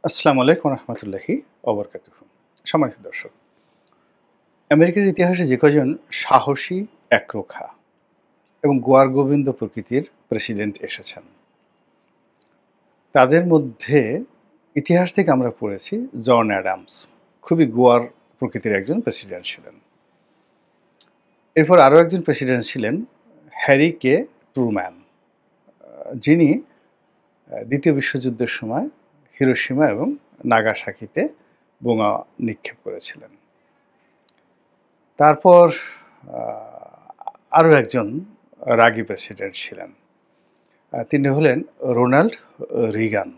আসসালামু আলাইকুম রহমতুল্লাহি ওবরকাতুহু। সম্মানিত দর্শক, আমেরিকার ইতিহাসে যে কজন সাহসী, একরোখা এবং গোয়ার গোবিন্দ প্রকৃতির প্রেসিডেন্ট এসেছেন, তাদের মধ্যে ইতিহাস থেকে আমরা পড়েছি জন অ্যাডামস খুবই গোয়ার প্রকৃতির একজন প্রেসিডেন্ট ছিলেন। এরপর আরও একজন প্রেসিডেন্ট ছিলেন হ্যারি কে ট্রুম্যান, যিনি দ্বিতীয় বিশ্বযুদ্ধের সময় হিরোশিমা এবং নাগাসাকিতে বোমা নিক্ষেপ করেছিলেন। তারপর আরও একজন রাগী প্রেসিডেন্ট ছিলেন, তিনি হলেন রোনাল্ড রিগান।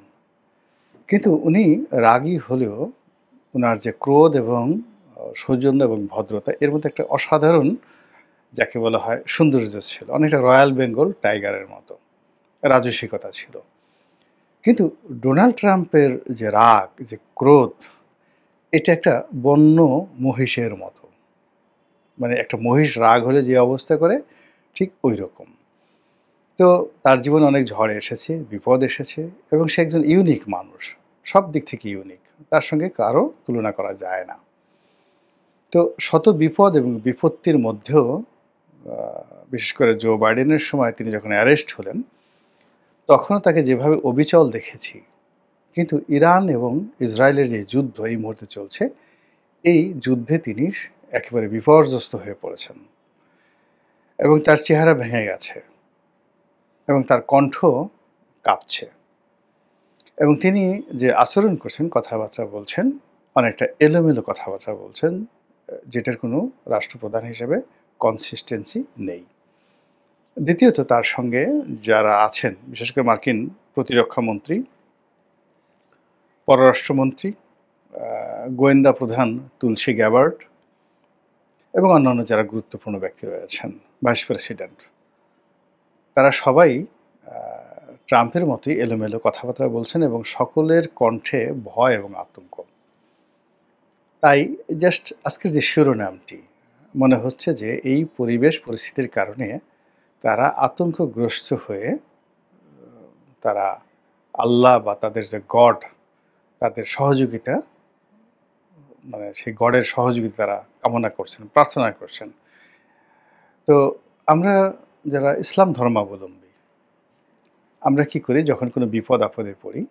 কিন্তু উনি রাগী হলেও ওনার যে ক্রোধ এবং সৌজন্য এবং ভদ্রতা, এর মধ্যে একটা অসাধারণ, যাকে বলা হয়, সৌন্দর্য ছিল, অনেকটা রয়্যাল বেঙ্গল টাইগারের মতো রাজসিকতা ছিল। কিন্তু ডোনাল্ড ট্রাম্পের যে রাগ, যে ক্রোধ, এটা একটা বন্য মহিষের মতো। মানে একটা মহিষ রাগ হলে যে অবস্থা করে, ঠিক ওই রকম। তো তার জীবনে অনেক ঝড় এসেছে, বিপদ এসেছে, এবং সে একজন ইউনিক মানুষ, সব দিক থেকে ইউনিক, তার সঙ্গে কারো তুলনা করা যায় না। তো শত বিপদ এবং বিপত্তির মধ্যেও বিশেষ করে জো বাইডেনের সময় তিনি যখন অ্যারেস্ট হলেন, তখনও তাকে যেভাবে অবিচল দেখেছি। কিন্তু ইরান এবং ইসরায়েলের যে যুদ্ধ এই মুহূর্তে চলছে, এই যুদ্ধে তিনি একেবারে বিপর্যস্ত হয়ে পড়েছেন এবং তার চেহারা ভেঙে গেছে এবং তার কণ্ঠ কাঁপছে, এবং তিনি যে আচরণ করছেন, কথাবার্তা বলছেন, অনেকটা এলোমেলো কথাবার্তা বলছেন, যেটার কোনো রাষ্ট্রপ্রধান হিসেবে কনসিস্টেন্সি নেই। দ্বিতীয়ত, তার সঙ্গে যারা আছেন, বিশেষ করে মার্কিন প্রতিরক্ষা মন্ত্রী, পররাষ্ট্রমন্ত্রী, গোয়েন্দা প্রধান তুলসী গ্যাবার্ড এবং অন্যান্য যারা গুরুত্বপূর্ণ ব্যক্তি রয়েছেন, ভাইস প্রেসিডেন্ট, তারা সবাই ট্রাম্পের মতোই এলোমেলো কথাবার্তা বলছেন এবং সকলের কণ্ঠে ভয় এবং আতঙ্ক। তাই জাস্ট আজকের যে শিরোনামটি, মনে হচ্ছে যে এই পরিবেশ পরিস্থিতির কারণে তারা আতঙ্কগ্রস্ত হয়ে তারা আল্লাহ বা তাদের যে গড, তাদের সহযোগিতা, মানে সেই গডের সহযোগিতা তারা কামনা করছেন, প্রার্থনা করছেন। তো আমরা যারা ইসলাম ধর্মাবলম্বী, আমরা কি করি, যখন কোনো বিপদ আপদে পড়ি,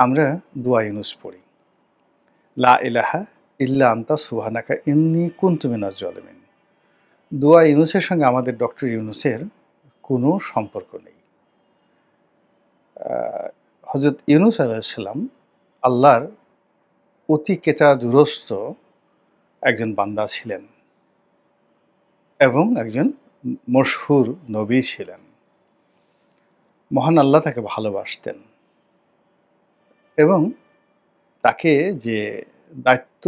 আমরা দোয়া ইউনুস পড়ি, লা ইলাহা ইল্লা আনতা সুবহানাকা ইন্নী কুনতু মিনাজ জালিমিন। দোয়া ইউনুসের সঙ্গে আমাদের ডক্টর ইউনুসের কোনো সম্পর্ক নেই। হযরত ইউনুস আলাইহিস সালাম আল্লাহর অতি কেতাদুরস্ত একজন বান্দা ছিলেন এবং একজন মশহুর নবী ছিলেন। মহান আল্লাহ তাকে ভালোবাসতেন এবং তাকে যে দায়িত্ব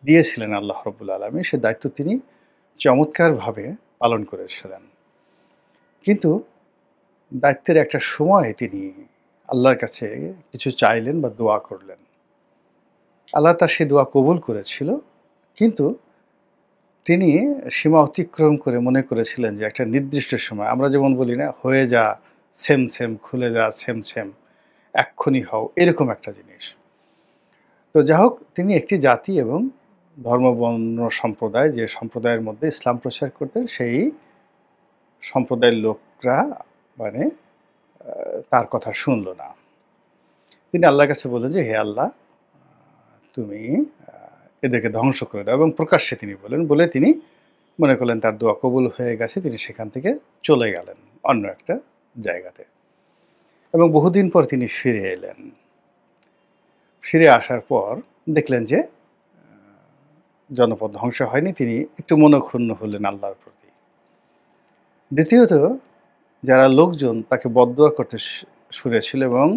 দিয়েছিলেন আল্লাহ রাব্বুল আলামিন, সে দায়িত্ব তিনি চমৎকারভাবে পালন করেছিলেন। কিন্তু দায়িত্বের একটা সময় তিনি আল্লাহর কাছে কিছু চাইলেন বা দোয়া করলেন। আল্লাহ তার সেই দোয়া কবুল করেছিল, কিন্তু তিনি সীমা অতিক্রম করে মনে করেছিলেন যে একটা নির্দিষ্ট সময়, আমরা যেমন বলি না, হয়ে যা সেম সেম, খুলে যা সেম সেম, এক্ষুনি হও, এরকম একটা জিনিস। তো যা হোক, তিনি একটি জাতি এবং ধর্মবর্ণ সম্প্রদায়, যে সম্প্রদায়ের মধ্যে ইসলাম প্রচার করতেন, সেই সম্প্রদায়ের লোকরা মানে তার কথা শুনল না। তিনি আল্লাহর কাছে বললেন যে, হে আল্লাহ, তুমি এদেরকে ধ্বংস করে দাও, এবং প্রকাশ্যে তিনি বলেন, বলে তিনি মনে করলেন তার দোয়া কবুল হয়ে গেছে, তিনি সেখান থেকে চলে গেলেন অন্য একটা জায়গাতে। এবং বহুদিন পর তিনি ফিরে এলেন। ফিরে আসার পর দেখলেন যে জনপদ ধ্বংস হয়নি, তিনি একটু মনক্ষুণ্ণ হলেন আল্লাহর প্রতি। দ্বিতীয়ত, যারা লোকজন তাকে বদদোয়া করতে শুনেছিল এবং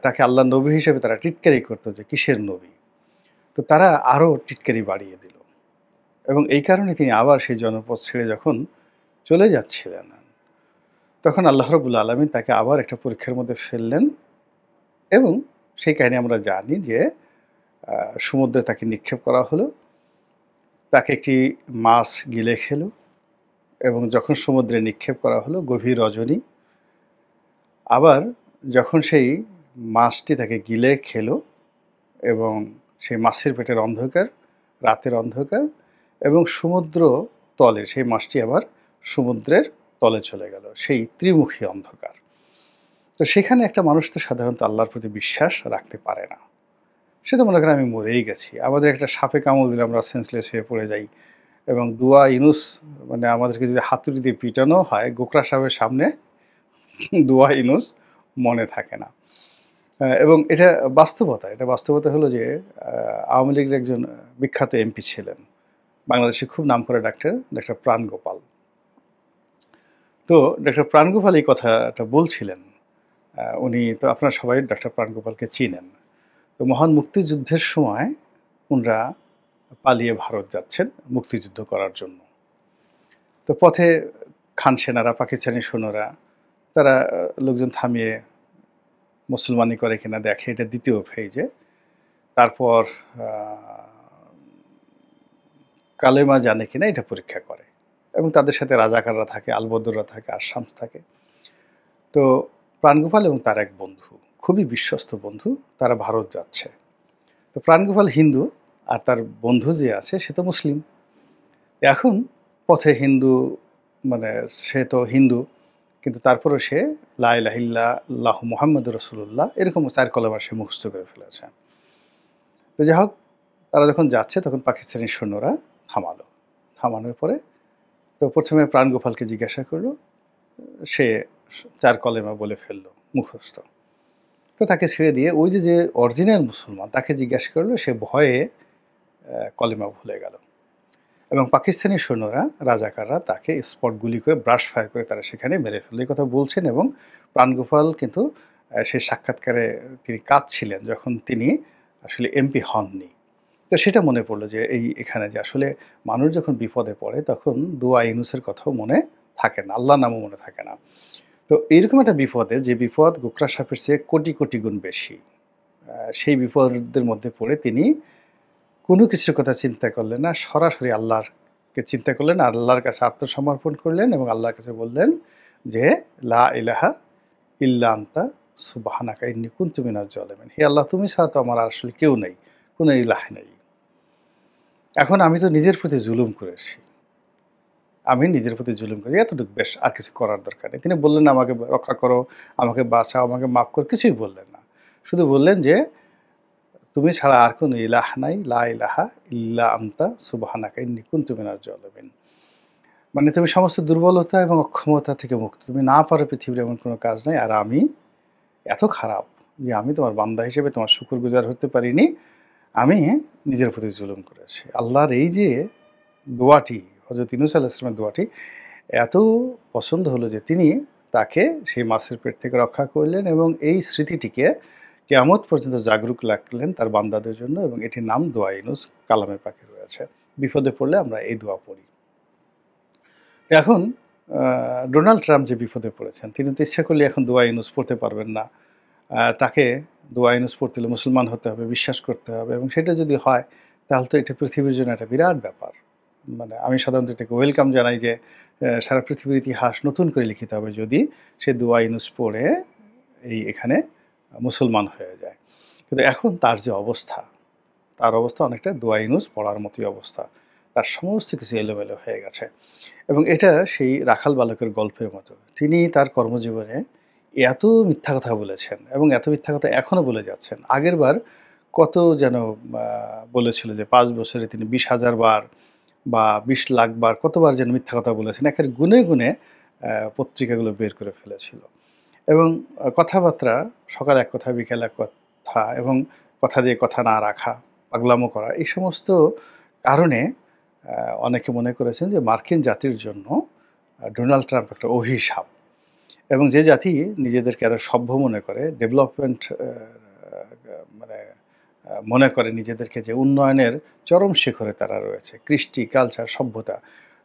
তাকে আল্লাহ নবী হিসেবে তারা টিটকারি করতো যে কিসের নবী, তো তারা আরও টিটকারি বাড়িয়ে দিল, এবং এই কারণে তিনি আবার সেই জনপদ ছেড়ে যখন চলে যাচ্ছিলেন, তখন আল্লাহ রাব্বুল আলামিন তাকে আবার একটা পরীক্ষার মধ্যে ফেললেন, এবং সেই কাহিনী আমরা জানি যে সমুদ্রে তাকে নিক্ষেপ করা হলো, তাকে একটি মাছ গিলে খেলো, এবং যখন সমুদ্রে নিক্ষেপ করা হলো গভীর রজনী, আবার যখন সেই মাছটি তাকে গিলে খেলো এবং সেই মাছের পেটের অন্ধকার, রাতের অন্ধকার এবং সমুদ্র তলে সেই মাছটি আবার সমুদ্রের তলে চলে গেল, সেই ত্রিমুখী অন্ধকার। তো সেখানে একটা মানুষ তো সাধারণত আল্লাহর প্রতি বিশ্বাস রাখতে পারে না। সে তো মনে করেন আমি মরেই গেছি, আমাদের একটা সাপে কামড় দিলে আমরা সেন্সলেস হয়ে পড়ে যাই, এবং দুয়া ইউনুস মানে আমাদেরকে যদি হাতুড়ি দিয়ে পিটানো হয় গোকরা সাহেবের সামনে, দুয়া ইউনুস মনে থাকে না। এবং এটা বাস্তবতা। এটা বাস্তবতা হলো যে আওয়ামী লীগের একজন বিখ্যাত এমপি ছিলেন, বাংলাদেশে খুব নামকরা ডাক্তার প্রাণগোপাল। তো ডাক্তার প্রাণগোপাল এই কথাটা বলছিলেন। উনি তো আপনারা সবাই ডাক্তার প্রাণগোপালকে চিনেন। তো মহান মুক্তিযুদ্ধের সময় উনরা পালিয়ে ভারত যাচ্ছেন মুক্তিযুদ্ধ করার জন্য। তো পথে খান সেনারা, পাকিস্তানি সৈন্যরা, তারা লোকজন থামিয়ে মুসলমানি করে কিনা দেখে, এটা দ্বিতীয় ফেজে। তারপর কালেমা জানে কিনা এটা পরীক্ষা করে, এবং তাদের সাথে রাজাকাররা থাকে, আলবদররা থাকে, আশামস থাকে। তো প্রাণগোপাল এবং তার এক বন্ধু, খুবই বিশ্বস্ত বন্ধু, তারা ভারত যাচ্ছে। তো প্রাণগোপাল হিন্দু, আর তার বন্ধু যে আছে সে তো মুসলিম। এখন পথে হিন্দু, মানে সে তো হিন্দু, কিন্তু তারপরে সে লা ইলাহা ইল্লাল্লাহু মুহাম্মাদুর রাসূলুল্লাহ এরকম 4 কলেমা সে মুখস্থ করে ফেলেছে। তো যাই হোক, তারা যখন যাচ্ছে তখন পাকিস্তানি সৈন্যরা থামানোর পরে তো প্রথমে প্রাণগোপালকে জিজ্ঞাসা করলো, সে 4 কলেমা বলে ফেললো মুখস্থ। তো তাকে ছেড়ে দিয়ে ওই যে অরিজিনাল মুসলমান তাকে জিজ্ঞাসা করলো, সে ভয়ে কলেমা ভুলে গেল, এবং পাকিস্তানি সৈন্যরা, রাজাকাররা তাকে স্পট গুলি করে, ব্রাশ ফায়ার করে তারা সেখানে মেরে ফেলল। এই কথা বলছেন, এবং প্রাণগোপাল কিন্তু সেই সাক্ষাৎকারে তিনি কাঁদছিলেন যখন তিনি আসলে এমপি হননি। তো সেটা মনে পড়লো যে এখানে যে আসলে মানুষ যখন বিপদে পড়ে তখন দোয়া ইউনুসের কথাও মনে থাকে না, আল্লাহ নামও মনে থাকে না। তো এইরকম একটা বিপদে, যে বিপদ গোকরা সাপের চেয়ে কোটি কোটি গুণ বেশি, সেই বিপদের মধ্যে পড়ে তিনি কোনো কিছুর কথা চিন্তা করলেন না, সরাসরি আল্লাহকে চিন্তা করলেন, আল্লাহর কাছে আত্মসমর্পণ করলেন এবং আল্লাহর কাছে বললেন যে লা ইলাহা ইল্লা আনতা সুবহানাকা ইন্নী কুনতু মিনাজ জালিমিন। হে আল্লাহ, তুমি ছাড়া তো আমার আসলে কেউ নেই, কোনো ইলাহ নেই। এখন আমি তো নিজের প্রতি জুলুম করেছি, এতটুকু বেশ, আর কিছু করার দরকার নেই। তিনি বললেন আমাকে রক্ষা করো, আমাকে বাঁচাও, আমাকে মাফ করো, কিছুই বললেন না। শুধু বললেন যে তুমি ছাড়া আর কোনো ইলাহ নাই, লা ইলাহা ইল্লা আনতা সুবহানাকা ইন্নী কুনতু মিনাজ জালিমিন। মানে তুমি সমস্ত দুর্বলতা এবং অক্ষমতা থেকে মুক্ত, তুমি না পারো পৃথিবীর এমন কোনো কাজ নাই, আর আমি এত খারাপ যে আমি তোমার বান্দা হিসেবে তোমার শুকরগুজার হতে পারিনি, আমি নিজের প্রতি জুলুম করেছি। আল্লাহর এই যে দোয়াটি, হযরত ইউনূস আলাইহিস সালামের দোয়াটি এত পছন্দ হলো যে তিনি তাকে সেই মাছের পেট থেকে রক্ষা করলেন, এবং এই স্মৃতিটিকে কিয়ামত পর্যন্ত জাগরুক রাখলেন তার বান্দাদের জন্য, এবং এটির নাম দোয়া ইউনূস কালামে পাকে রয়েছে। বিপদে পড়লে আমরা এই দোয়া পড়ি। এখন ডোনাল্ড ট্রাম্প যে বিপদে পড়েছেন, তিনি তো ইচ্ছা করলে এখন দোয়া ইউনূস পড়তে পারবেন না। তাকে দোয়া ইউনূস পড়তে হলে মুসলমান হতে হবে, বিশ্বাস করতে হবে, এবং সেটা যদি হয় তাহলে তো এটা পৃথিবীর জন্য একটা বিরাট ব্যাপার। মানে আমি সাধারণত এটাকে ওয়েলকাম জানাই যে সারা পৃথিবীর ইতিহাস নতুন করে লিখিত হবে যদি সে দোয়া ইউনূস পড়ে এখানে মুসলমান হয়ে যায়। কিন্তু এখন তার যে অবস্থা, তার অবস্থা অনেকটা দোয়া ইউনূস পড়ার মতোই অবস্থা। তার সমস্ত কিছু এলোমেলো হয়ে গেছে, এবং এটা সেই রাখাল বালকের গল্পের মতো। তিনি তার কর্মজীবনে এত মিথ্যা কথা বলেছেন, এবং এত মিথ্যা কথা এখনও বলে যাচ্ছেন। আগেরবার কত যেন বলেছিল যে 5 বছরে তিনি 20,000 বার বা 20 লাখ বার কতবার যেন মিথ্যা কথা বলেছেন, একের গুনে গুনে পত্রিকাগুলো বের করে ফেলেছিল। এবং কথাবার্তা সকাল এক কথা, বিকেল এক কথা, এবং কথা দিয়ে কথা না রাখা, পাগলামো করা, এই সমস্ত কারণে অনেকে মনে করেছেন যে মার্কিন জাতির জন্য ডোনাল্ড ট্রাম্প একটা অভিশাপ। এবং যে জাতি নিজেদেরকে এত সভ্য মনে করে, ডেভেলপমেন্ট মানে মনে করে নিজেদেরকে, যে উন্নয়নের চরম শিখরে তারা রয়েছে, কৃষ্টি, কালচার, সভ্যতা,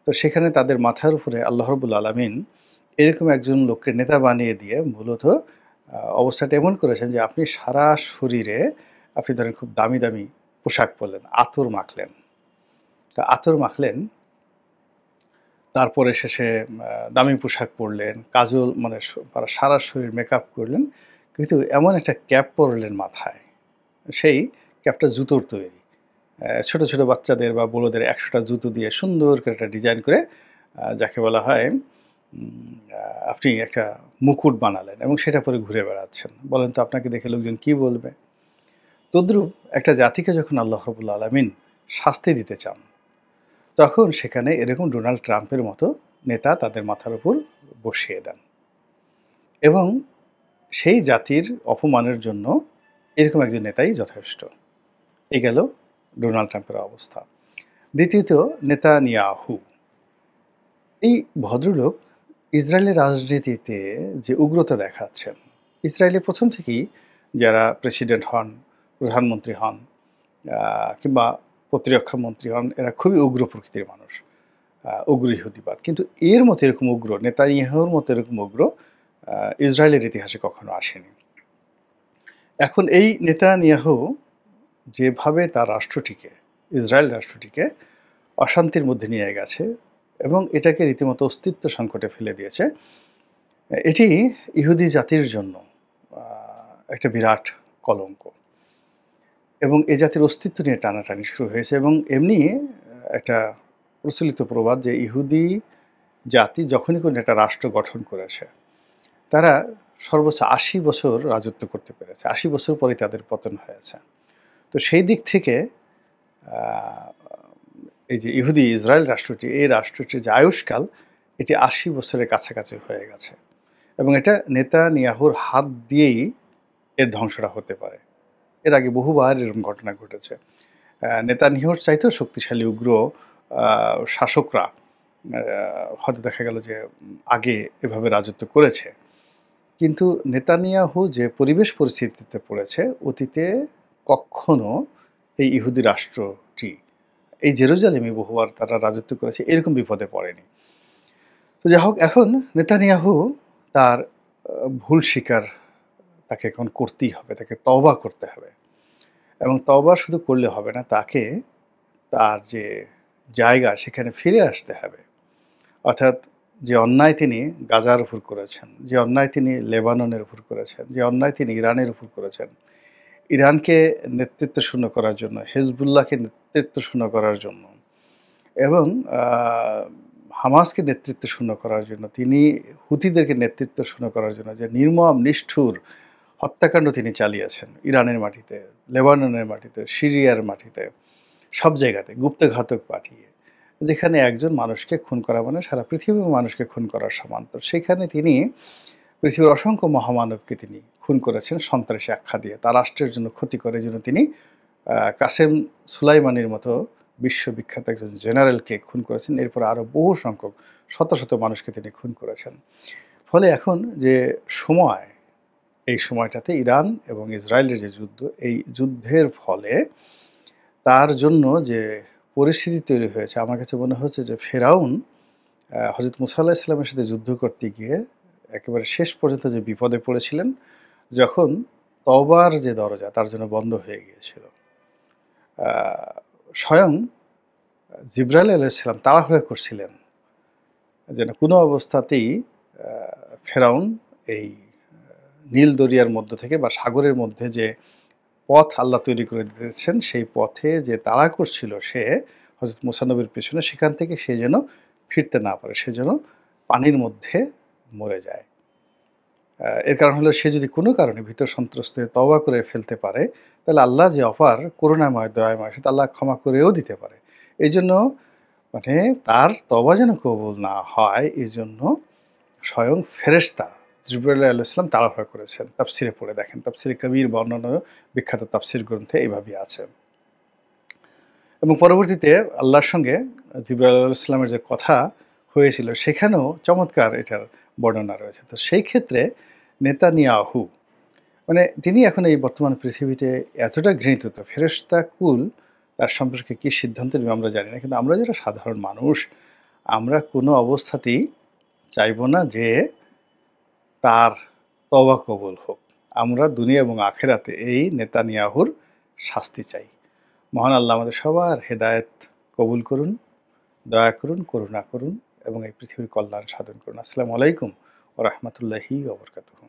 তো সেখানে তাদের মাথার উপরে আল্লাহ রাব্বুল আলামিন এরকম একজন লোককে নেতা বানিয়ে দিয়ে মূলত অবস্থাটা এমন করেছেন যে আপনি সারা শরীরে, আপনি ধরেন খুব দামি দামি পোশাক পরলেন, আতর মাখলেন, তারপরে শেষে দামি পোশাক পরলেন, কাজল, মানে সারা শরীর মেকআপ করলেন, কিন্তু এমন একটা ক্যাপ পরলেন মাথায়, সেই ক্যাপটা জুতোর তৈরি। ছোট, ছোট বাচ্চাদের বা বুড়োদের ১০০ টা জুতো দিয়ে সুন্দর করে একটা ডিজাইন করে যাকে বলা হয় উম আ আপনি একটা মুকুট বানালেন এবং সেটা পরে ঘুরে বেড়াচ্ছেন। বলেন তো আপনাকে দেখে লোকজন কি বলবে? তদ্রূপ একটা জাতিকে যখন আল্লাহ রাব্বুল আলামিন শাস্তি দিতে চান, তখন সেখানে এরকম ডোনাল্ড ট্রাম্পের মতো নেতা তাদের মাথার উপর বসিয়ে দেন। এবং সেই জাতির অপমানের জন্য এরকম একজন নেতাই যথেষ্ট। এই গেল ডোনাল্ড ট্রাম্পের অবস্থা। দ্বিতীয়ত নেতানিয়াহু। এই ভদ্রলোক ইসরায়েলের রাজনীতিতে যে উগ্রতা দেখাচ্ছেন, ইসরায়েলে ১ম থেকেই যারা প্রেসিডেন্ট হন, প্রধানমন্ত্রী হন কিংবা প্রতিরক্ষা মন্ত্রী হন, এরা খুবই উগ্র প্রকৃতির মানুষ। উগ্র ইহুদিবাদ। কিন্তু এর মতো এরকম উগ্র, নেতানিয়াহুর মতো এরকম উগ্র ইসরায়েলের ইতিহাসে কখনো আসেনি। এখন এই নেতানিয়াহু যেভাবে তার রাষ্ট্রটিকে, ইসরায়েল রাষ্ট্রটিকে অশান্তির মধ্যে নিয়ে গেছে এবং এটাকে রীতিমতো অস্তিত্ব সংকটে ফেলে দিয়েছে, এটি ইহুদি জাতির জন্য আ একটা বিরাট কলঙ্ক। এবং এ জাতির অস্তিত্ব নিয়ে টানাটানি শুরু হয়েছে এবং এমনি একটা প্রচলিত প্রবাদ যে ইহুদি জাতি যখনই কোনো একটা রাষ্ট্র গঠন করেছে, তারা সর্বোচ্চ ৮০ বছর রাজত্ব করতে পেরেছে। ৮০ বছর পরেই তাদের পতন হয়েছে। তো সেই দিক থেকে আ এই যে ইহুদি ইসরায়েল রাষ্ট্রটি, এই রাষ্ট্রটির যে আয়ুষ্কাল এটি ৮০ বছরের কাছাকাছি হয়ে গেছে। এবং এটা নেতানিয়াহুর হাত দিয়েই এর ধ্বংসটা হতে পারে। এর আগে বহুবার এরকম ঘটনা ঘটেছে। নেতানিয়াহুর চাইতেও শক্তিশালী উগ্র আ শাসকরা আ হয়তো দেখা গেল যে আগে এভাবে রাজত্ব করেছে। কিন্তু নেতানিয়াহু যে পরিবেশ পরিস্থিতিতে পড়েছে, অতীতে কক্ষনো এই ইহুদি রাষ্ট্রটি, এই জেরুজালেমে বহুবার তারা রাজত্ব করেছে, এরকম বিপদে পড়েনি। তো যাই হোক, এখন নেতানিয়াহু তার ভুল স্বীকার তাকে এখন করতেই হবে। তাকে তওবা করতে হবে। এবং তওবা শুধু করলে হবে না, তাকে তার যে জায়গা সেখানে ফিরে আসতে হবে। অর্থাৎ যে অন্যায় তিনি গাজার উপর করেছেন, যে অন্যায় তিনি লেবাননের উপর করেছেন, যে অন্যায় তিনি ইরানের উপর করেছেন, ইরানকে নেতৃত্বশূন্য করার জন্য, হেজবুল্লাহকে নেতৃত্বশূন্য করার জন্য এবং আ হামাসকে নেতৃত্বশূন্য করার জন্য, তিনি হুতিদেরকে নেতৃত্বশূন্য করার জন্য যে নির্মম নিষ্ঠুর হত্যাকাণ্ড তিনি চালিয়েছেন ইরানের মাটিতে, লেবাননের মাটিতে, সিরিয়ার মাটিতে, সব জায়গাতে গুপ্তঘাতক পাঠিয়ে। যেখানে একজন মানুষকে খুন করা মানে সারা পৃথিবীর মানুষকে খুন করার সমান্তর। সেখানে তিনি পৃথিবীর অসংখ্য মহামানবকে তিনি খুন করেছেন সন্ত্রাসী আখ্যা দিয়ে। তার রাষ্ট্রের জন্য ক্ষতিকর, এজন্য তিনি কাসেম সুলাইমানির মতো বিশ্ববিখ্যাত একজন জেনারেলকে খুন করেছেন। এরপরে আরও বহু সংখ্যক শত, শত মানুষকে তিনি খুন করেছেন। ফলে এখন যে সময়, এই সময়টাতে ইরান এবং ইসরায়েলের যে যুদ্ধ, এই যুদ্ধের ফলে তার জন্য যে পরিস্থিতি তৈরি হয়েছে, আমার কাছে মনে হচ্ছে যে ফেরাউন হজরত মুসা আলাহিসাল্লামের সাথে যুদ্ধ করতে গিয়ে একেবারে শেষ পর্যন্ত যে বিপদে পড়েছিলেন, যখন তওবার যে দরজা তার জন্য বন্ধ হয়ে গিয়েছিল। আ স্বয়ং জিবরাইল আলাইহিস সালাম তাড়াহুড়া করছিলেন যেন কোনো অবস্থাতেই আ ফেরাউন এই নীল দরিয়ার মধ্য থেকে বা সাগরের মধ্যে যে পথ আল্লাহ তৈরি করে দিয়েছেন, সেই পথে যে তাড়া করছিল সে হজরত মুসা নবীর পেছনে, সেখান থেকে সে যেন ফিরতে না পারে। সে যেন পানির মধ্যে মরে যায়। এর কারণ হলো সে যদি কোনো কারণে ভীত সন্ত্রস্ত হয়ে তওবা করে ফেলতে পারে, তাহলে আল্লাহ যে অপার করুণাময়, দয়াময়, সেটা আল্লাহ ক্ষমা করেও দিতে পারে। এইজন্য মানে তার তওবা যেন কবুল না হয়, এজন্য স্বয়ং ফেরেশতা জিবরাইল আলাইহিস সালাম তাড়াহুড়া করেছেন। তাফসিরে পড়ে দেখেন। তাফসিরে কবির বা অন্যান্য বিখ্যাত তাফসির গ্রন্থে এভাবেই আছে। এবং পরবর্তীতে আল্লাহর সঙ্গে জিবরাইল আলাইহিস সালামের যে কথা হয়েছিল, সেখানেও চমৎকার এটার বর্ণনা রয়েছে। তো সেই ক্ষেত্রে নেতানিয়াহু মানে তিনি এখন এই বর্তমান পৃথিবীতে এতটা ঘৃণিত, তো ফেরেশতা কুল তার সম্পর্কে কি সিদ্ধান্ত নেবে আমরা জানি না। কিন্তু আমরা যারা সাধারণ মানুষ, আমরা কোনো অবস্থাতেই চাইব না যে তার তওবা কবুল হোক। আমরা দুনিয়া এবং আখিরাতে এই নেতানিয়াহুর শাস্তি চাই। মহান আল্লাহ আমাদের সবার হেদায়েত কবুল করুন, দয়া করুন, করুণা করুন এবং এই পৃথিবীর কল্যাণ সাধন করুন। আসসালামু আলাইকুম ওয়া রাহমাতুল্লাহি ওয়া বারাকাতুহু।